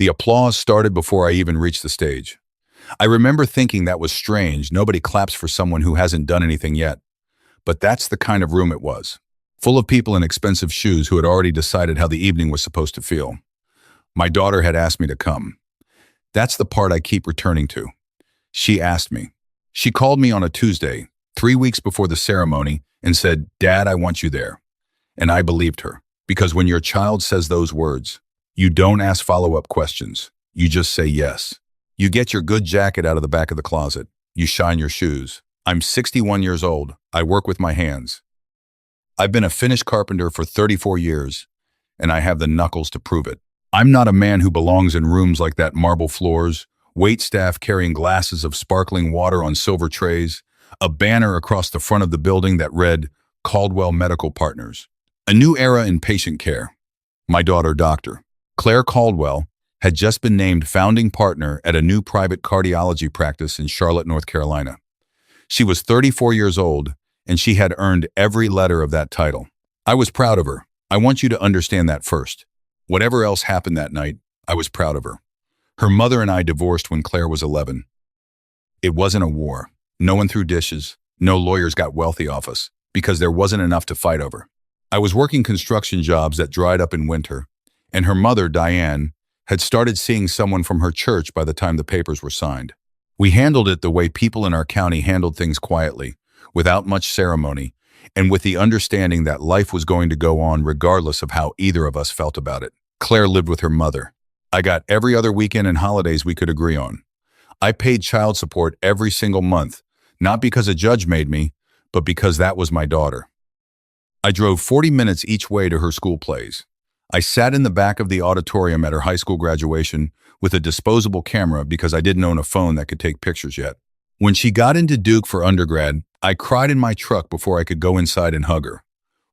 The applause started before I even reached the stage. I remember thinking that was strange. Nobody claps for someone who hasn't done anything yet. But that's the kind of room it was. Full of people in expensive shoes who had already decided how the evening was supposed to feel. My daughter had asked me to come. That's the part I keep returning to. She asked me. She called me on a Tuesday, 3 weeks before the ceremony, and said, "Dad, I want you there." And I believed her, because when your child says those words, you don't ask follow-up questions. You just say yes. You get your good jacket out of the back of the closet. You shine your shoes. I'm 61 years old. I work with my hands. I've been a finished carpenter for 34 years, and I have the knuckles to prove it. I'm not a man who belongs in rooms like that, marble floors, wait staff carrying glasses of sparkling water on silver trays, a banner across the front of the building that read, Caldwell Medical Partners. A new era in patient care. My daughter, Dr. Claire Caldwell, had just been named founding partner at a new private cardiology practice in Charlotte, North Carolina. She was 34 years old, and she had earned every letter of that title. I was proud of her. I want you to understand that first. Whatever else happened that night, I was proud of her. Her mother and I divorced when Claire was 11. It wasn't a war. No one threw dishes. No lawyers got wealthy off us, because there wasn't enough to fight over. I was working construction jobs that dried up in winter, and her mother, Diane, had started seeing someone from her church by the time the papers were signed. We handled it the way people in our county handled things, quietly, without much ceremony, and with the understanding that life was going to go on regardless of how either of us felt about it. Claire lived with her mother. I got every other weekend and holidays we could agree on. I paid child support every single month, not because a judge made me, but because that was my daughter. I drove 40 minutes each way to her school plays. I sat in the back of the auditorium at her high school graduation with a disposable camera because I didn't own a phone that could take pictures yet. When she got into Duke for undergrad, I cried in my truck before I could go inside and hug her.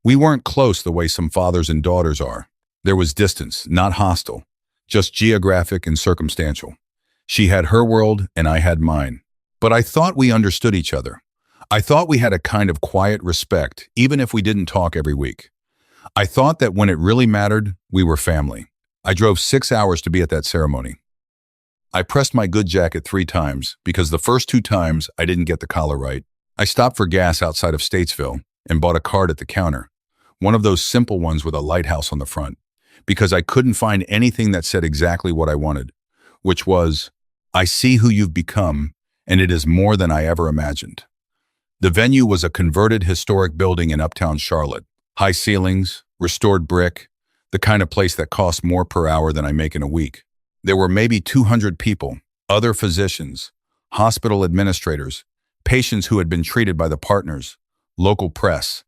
We weren't close the way some fathers and daughters are. There was distance, not hostile, just geographic and circumstantial. She had her world and I had mine. But I thought we understood each other. I thought we had a kind of quiet respect, even if we didn't talk every week. I thought that when it really mattered, we were family. I drove 6 hours to be at that ceremony. I pressed my good jacket 3 times because the first 2 times I didn't get the collar right. I stopped for gas outside of Statesville and bought a card at the counter, one of those simple ones with a lighthouse on the front, because I couldn't find anything that said exactly what I wanted, which was, "I see who you've become, and it is more than I ever imagined." The venue was a converted historic building in uptown Charlotte. High ceilings, restored brick, the kind of place that costs more per hour than I make in a week. There were maybe 200 people, other physicians, hospital administrators, patients who had been treated by the partners, local press.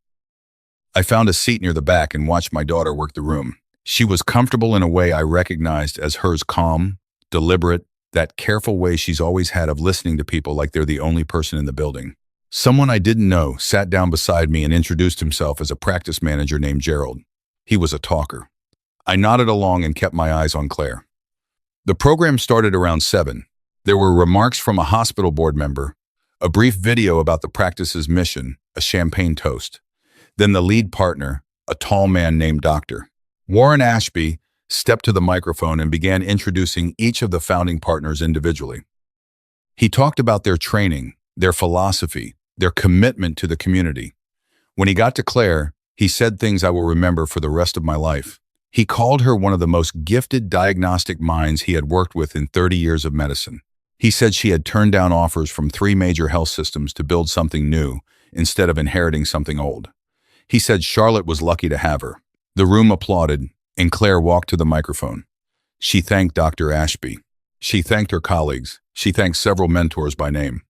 I found a seat near the back and watched my daughter work the room. She was comfortable in a way I recognized as hers, calm, deliberate, that careful way she's always had of listening to people like they're the only person in the building. Someone I didn't know sat down beside me and introduced himself as a practice manager named Gerald. He was a talker. I nodded along and kept my eyes on Claire. The program started around 7. There were remarks from a hospital board member, a brief video about the practice's mission, a champagne toast. Then the lead partner, a tall man named Dr. Warren Ashby, stepped to the microphone and began introducing each of the founding partners individually. He talked about their training, their philosophy, their commitment to the community. When he got to Claire, he said things I will remember for the rest of my life. He called her one of the most gifted diagnostic minds he had worked with in 30 years of medicine. He said she had turned down offers from 3 major health systems to build something new instead of inheriting something old. He said Charlotte was lucky to have her. The room applauded, and Claire walked to the microphone. She thanked Dr. Ashby. She thanked her colleagues. She thanked several mentors by name.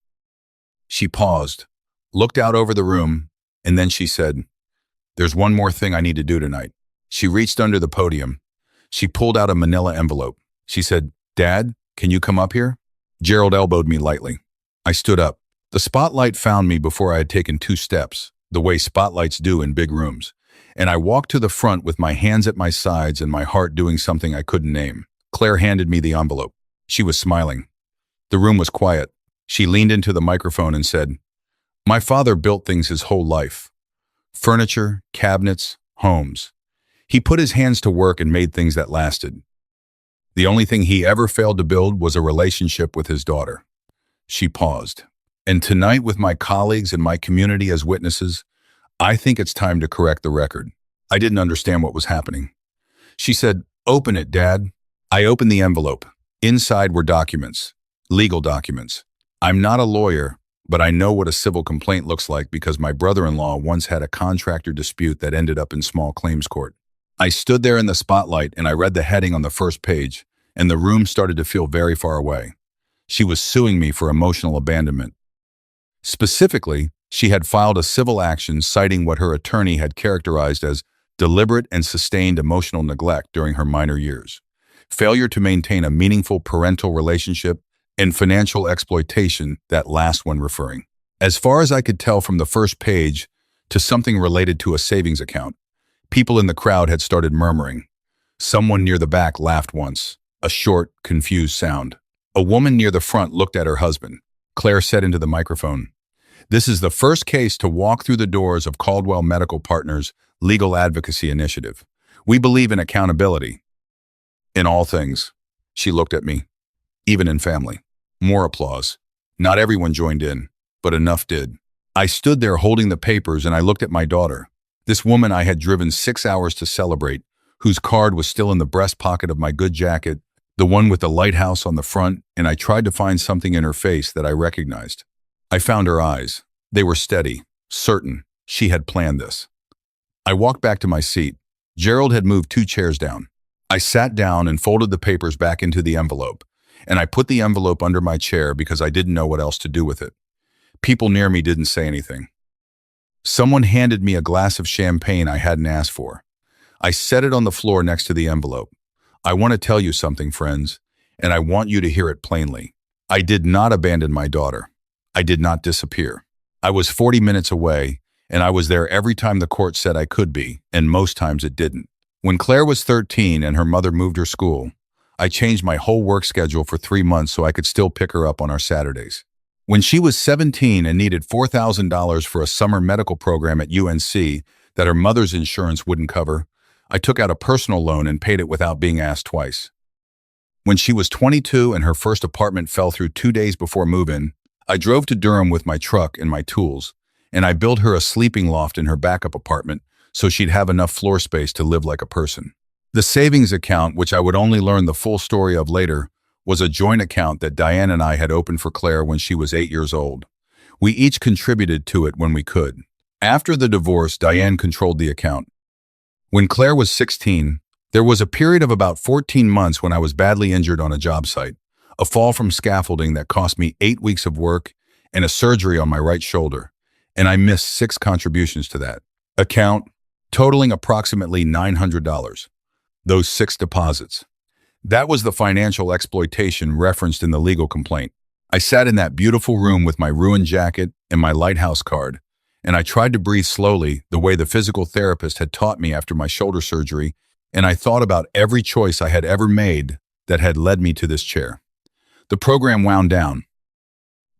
She paused, looked out over the room, and then she said, "There's one more thing I need to do tonight." She reached under the podium. She pulled out a manila envelope. She said, "Dad, can you come up here?" Gerald elbowed me lightly. I stood up. The spotlight found me before I had taken 2 steps, the way spotlights do in big rooms, and I walked to the front with my hands at my sides and my heart doing something I couldn't name. Claire handed me the envelope. She was smiling. The room was quiet. She leaned into the microphone and said, "My father built things his whole life. Furniture, cabinets, homes. He put his hands to work and made things that lasted. The only thing he ever failed to build was a relationship with his daughter. She paused. And tonight, with my colleagues and my community as witnesses, I think it's time to correct the record. I didn't understand what was happening. She said, "Open it, Dad." I opened the envelope. Inside were documents, legal documents. I'm not a lawyer, but I know what a civil complaint looks like because my brother-in-law once had a contractor dispute that ended up in small claims court. I stood there in the spotlight and I read the heading on the first page, and the room started to feel very far away. She was suing me for emotional abandonment. Specifically, she had filed a civil action citing what her attorney had characterized as deliberate and sustained emotional neglect during her minor years, failure to maintain a meaningful parental relationship, and financial exploitation, that last one referring, as far as I could tell from the first page, to something related to a savings account. People in the crowd had started murmuring. Someone near the back laughed once, a short, confused sound. A woman near the front looked at her husband. Claire said into the microphone, "This is the first case to walk through the doors of Caldwell Medical Partners' Legal Advocacy Initiative. We believe in accountability. In all things." She looked at me. "Even in family." More applause. Not everyone joined in, but enough did. I stood there holding the papers and I looked at my daughter, this woman I had driven 6 hours to celebrate, whose card was still in the breast pocket of my good jacket, the one with the lighthouse on the front, and I tried to find something in her face that I recognized. I found her eyes. They were steady, certain. She had planned this. I walked back to my seat. Gerald had moved 2 chairs down. I sat down and folded the papers back into the envelope, and I put the envelope under my chair because I didn't know what else to do with it. People near me didn't say anything. Someone handed me a glass of champagne I hadn't asked for. I set it on the floor next to the envelope. I want to tell you something, friends, and I want you to hear it plainly. I did not abandon my daughter. I did not disappear. I was 40 minutes away, and I was there every time the court said I could be, and most times it didn't. When Claire was 13 and her mother moved her school, I changed my whole work schedule for 3 months so I could still pick her up on our Saturdays. When she was 17 and needed $4,000 for a summer medical program at UNC that her mother's insurance wouldn't cover, I took out a personal loan and paid it without being asked twice. When she was 22 and her first apartment fell through 2 days before move-in, I drove to Durham with my truck and my tools, and I built her a sleeping loft in her backup apartment so she'd have enough floor space to live like a person. The savings account, which I would only learn the full story of later, was a joint account that Diane and I had opened for Claire when she was 8 years old. We each contributed to it when we could. After the divorce, Diane controlled the account. When Claire was 16, there was a period of about 14 months when I was badly injured on a job site, a fall from scaffolding that cost me 8 weeks of work and a surgery on my right shoulder, and I missed 6 contributions to that account, totaling approximately $900. Those 6 deposits. That was the financial exploitation referenced in the legal complaint. I sat in that beautiful room with my ruined jacket and my lighthouse card, and I tried to breathe slowly the way the physical therapist had taught me after my shoulder surgery, and I thought about every choice I had ever made that had led me to this chair. The program wound down.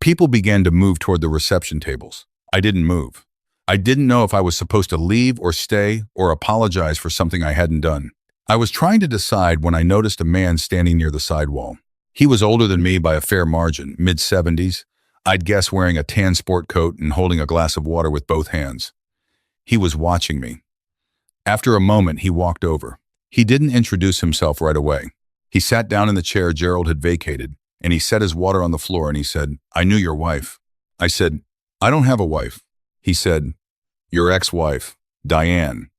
People began to move toward the reception tables. I didn't move. I didn't know if I was supposed to leave or stay or apologize for something I hadn't done. I was trying to decide when I noticed a man standing near the sidewall. He was older than me by a fair margin, mid-70s. I'd guess wearing a tan sport coat and holding a glass of water with both hands. He was watching me. After a moment, he walked over. He didn't introduce himself right away. He sat down in the chair Gerald had vacated, and he set his water on the floor and he said, "I knew your wife." I said, "I don't have a wife." He said, "Your ex-wife, Diane.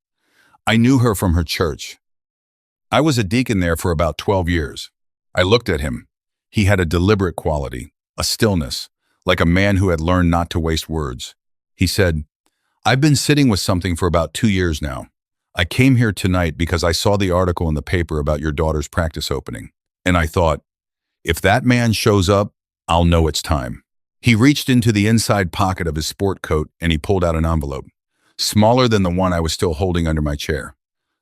I knew her from her church. I was a deacon there for about 12 years. I looked at him. He had a deliberate quality, a stillness, like a man who had learned not to waste words. He said, "I've been sitting with something for about 2 years now. I came here tonight because I saw the article in the paper about your daughter's practice opening. And I thought, if that man shows up, I'll know it's time." He reached into the inside pocket of his sport coat and he pulled out an envelope, smaller than the one I was still holding under my chair,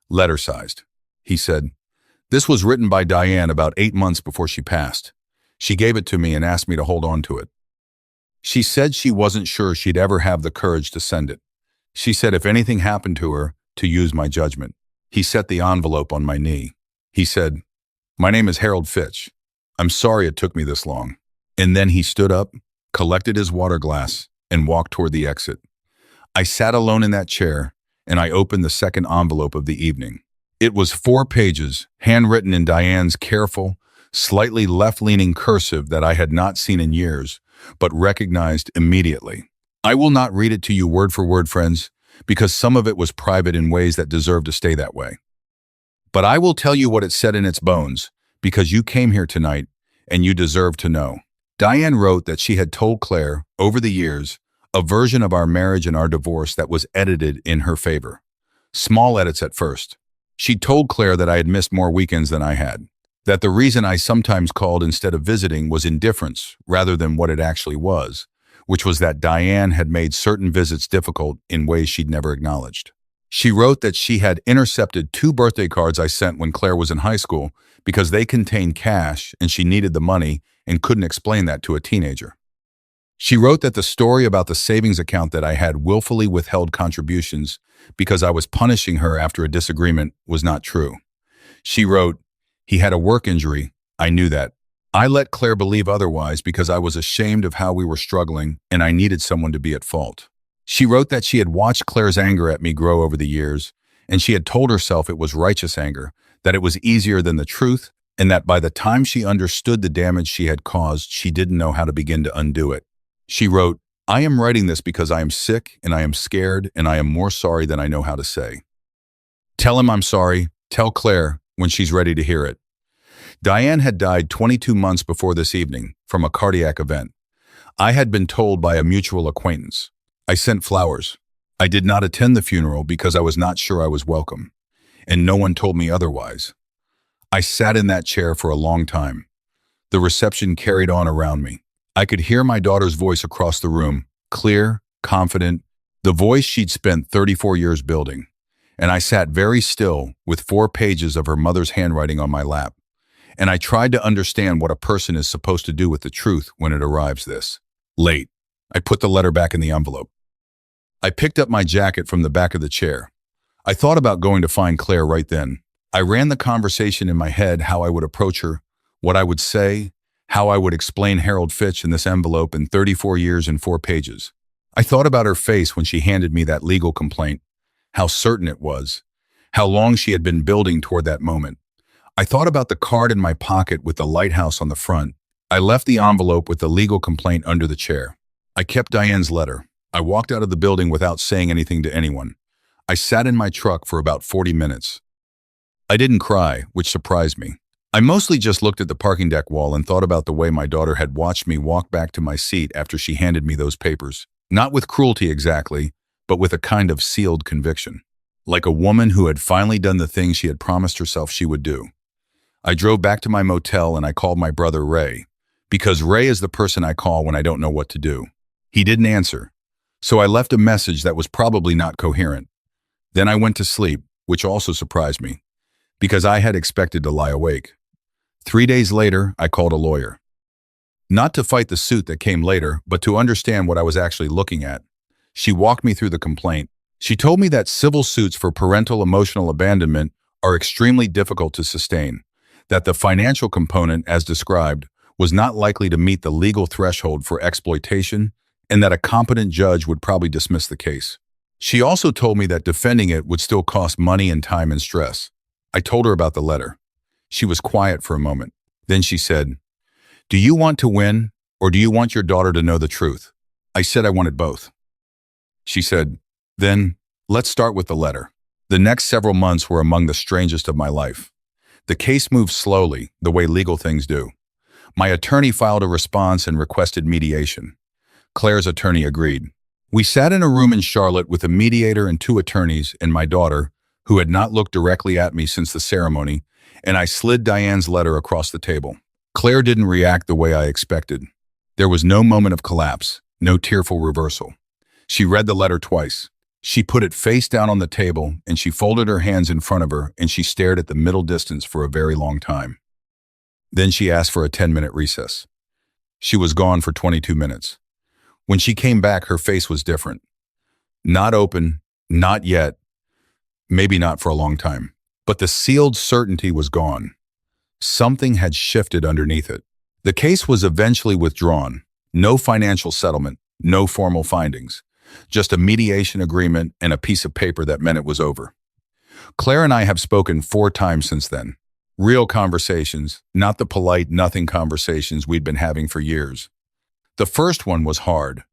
letter-sized. He said, "This was written by Diane about 8 months before she passed. She gave it to me and asked me to hold on to it. She said she wasn't sure she'd ever have the courage to send it. She said if anything happened to her, to use my judgment." He set the envelope on my knee. He said, My name is Harold Fitch. I'm sorry it took me this long." And then he stood up, collected his water glass, and walked toward the exit. I sat alone in that chair, and I opened the second envelope of the evening. It was 4 pages, handwritten in Diane's careful, slightly left-leaning cursive that I had not seen in years, but recognized immediately. I will not read it to you word for word, friends, because some of it was private in ways that deserve to stay that way. But I will tell you what it said in its bones, because you came here tonight, and you deserve to know. Diane wrote that she had told Claire, over the years, a version of our marriage and our divorce that was edited in her favor. Small edits at first. She told Claire that I had missed more weekends than I had, that the reason I sometimes called instead of visiting was indifference rather than what it actually was, which was that Diane had made certain visits difficult in ways she'd never acknowledged. She wrote that she had intercepted 2 birthday cards I sent when Claire was in high school because they contained cash and she needed the money and couldn't explain that to a teenager. She wrote that the story about the savings account that I had willfully withheld contributions because I was punishing her after a disagreement was not true. She wrote, "He had a work injury. I knew that. I let Claire believe otherwise because I was ashamed of how we were struggling and I needed someone to be at fault." She wrote that she had watched Claire's anger at me grow over the years, and she had told herself it was righteous anger, that it was easier than the truth, and that by the time she understood the damage she had caused, she didn't know how to begin to undo it. She wrote, "I am writing this because I am sick and I am scared and I am more sorry than I know how to say. Tell him I'm sorry. Tell Claire when she's ready to hear it." Diane had died 22 months before this evening from a cardiac event. I had been told by a mutual acquaintance. I sent flowers. I did not attend the funeral because I was not sure I was welcome, and no one told me otherwise. I sat in that chair for a long time. The reception carried on around me. I could hear my daughter's voice across the room, clear, confident, the voice she'd spent 34 years building. And I sat very still with 4 pages of her mother's handwriting on my lap. And I tried to understand what a person is supposed to do with the truth when it arrives this late. I put the letter back in the envelope. I picked up my jacket from the back of the chair. I thought about going to find Claire right then. I ran the conversation in my head, how I would approach her, what I would say, how I would explain Harold Fitch in this envelope in 34 years and 4 pages. I thought about her face when she handed me that legal complaint, how certain it was, how long she had been building toward that moment. I thought about the card in my pocket with the lighthouse on the front. I left the envelope with the legal complaint under the chair. I kept Diane's letter. I walked out of the building without saying anything to anyone. I sat in my truck for about 40 minutes. I didn't cry, which surprised me. I mostly just looked at the parking deck wall and thought about the way my daughter had watched me walk back to my seat after she handed me those papers. Not with cruelty exactly, but with a kind of sealed conviction. Like a woman who had finally done the thing she had promised herself she would do. I drove back to my motel and I called my brother Ray, because Ray is the person I call when I don't know what to do. He didn't answer, so I left a message that was probably not coherent. Then I went to sleep, which also surprised me, because I had expected to lie awake. 3 days later, I called a lawyer. Not to fight the suit that came later, but to understand what I was actually looking at. She walked me through the complaint. She told me that civil suits for parental emotional abandonment are extremely difficult to sustain, that the financial component, as described, was not likely to meet the legal threshold for exploitation, and that a competent judge would probably dismiss the case. She also told me that defending it would still cost money and time and stress. I told her about the letter. She was quiet for a moment. Then she said, "Do you want to win, or do you want your daughter to know the truth?" I said I wanted both. She said, "Then, let's start with the letter." The next several months were among the strangest of my life. The case moved slowly, the way legal things do. My attorney filed a response and requested mediation. Claire's attorney agreed. We sat in a room in Charlotte with a mediator and 2 attorneys and my daughter, who had not looked directly at me since the ceremony, and I slid Diane's letter across the table. Claire didn't react the way I expected. There was no moment of collapse, no tearful reversal. She read the letter twice. She put it face down on the table, and she folded her hands in front of her, and she stared at the middle distance for a very long time. Then she asked for a 10-minute recess. She was gone for 22 minutes. When she came back, her face was different. Not open, not yet, maybe not for a long time. But the sealed certainty was gone. Something had shifted underneath it. The case was eventually withdrawn. No financial settlement, no formal findings. Just a mediation agreement and a piece of paper that meant it was over. Claire and I have spoken 4 times since then. Real conversations, not the polite nothing conversations we'd been having for years. The first one was hard.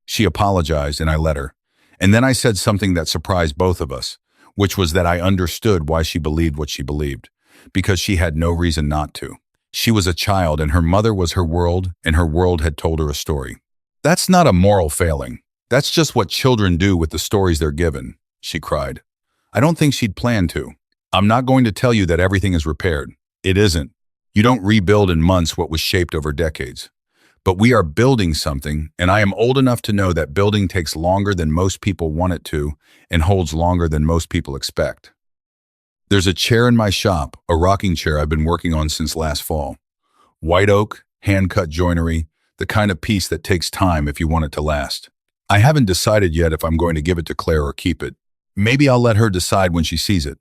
She apologized and I let her. And then I said something that surprised both of us, which was that I understood why she believed what she believed, because she had no reason not to. She was a child and her mother was her world, and her world had told her a story. That's not a moral failing. That's just what children do with the stories they're given, she cried. I don't think she'd planned to. I'm not going to tell you that everything is repaired. It isn't. You don't rebuild in months what was shaped over decades. But we are building something, and I am old enough to know that building takes longer than most people want it to and holds longer than most people expect. There's a chair in my shop, a rocking chair I've been working on since last fall. White oak, hand-cut joinery, the kind of piece that takes time if you want it to last. I haven't decided yet if I'm going to give it to Claire or keep it. Maybe I'll let her decide when she sees it.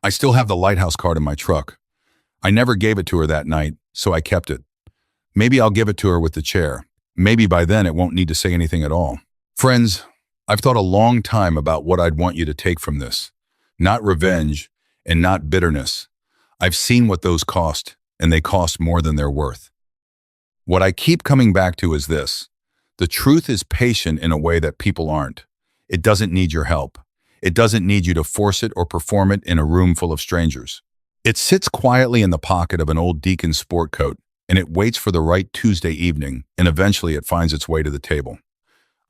I still have the lighthouse card in my truck. I never gave it to her that night, so I kept it. Maybe I'll give it to her with the chair. Maybe by then it won't need to say anything at all. Friends, I've thought a long time about what I'd want you to take from this. Not revenge and not bitterness. I've seen what those cost, and they cost more than they're worth. What I keep coming back to is this. The truth is patient in a way that people aren't. It doesn't need your help. It doesn't need you to force it or perform it in a room full of strangers. It sits quietly in the pocket of an old deacon's sport coat, and it waits for the right Tuesday evening, and eventually it finds its way to the table.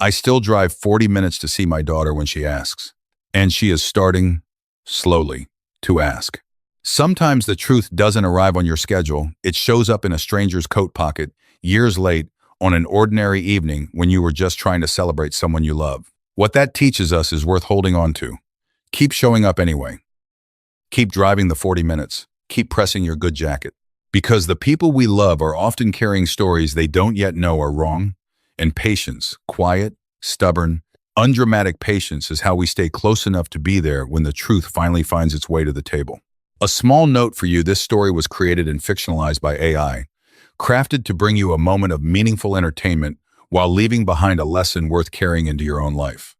I still drive 40 minutes to see my daughter when she asks, and she is starting, slowly, to ask. Sometimes the truth doesn't arrive on your schedule. It shows up in a stranger's coat pocket, years late, on an ordinary evening when you were just trying to celebrate someone you love. What that teaches us is worth holding on to. Keep showing up anyway. Keep driving the 40 minutes. Keep pressing your good jacket. Because the people we love are often carrying stories they don't yet know are wrong. And patience, quiet, stubborn, undramatic patience is how we stay close enough to be there when the truth finally finds its way to the table. A small note for you, this story was created and fictionalized by AI, crafted to bring you a moment of meaningful entertainment while leaving behind a lesson worth carrying into your own life.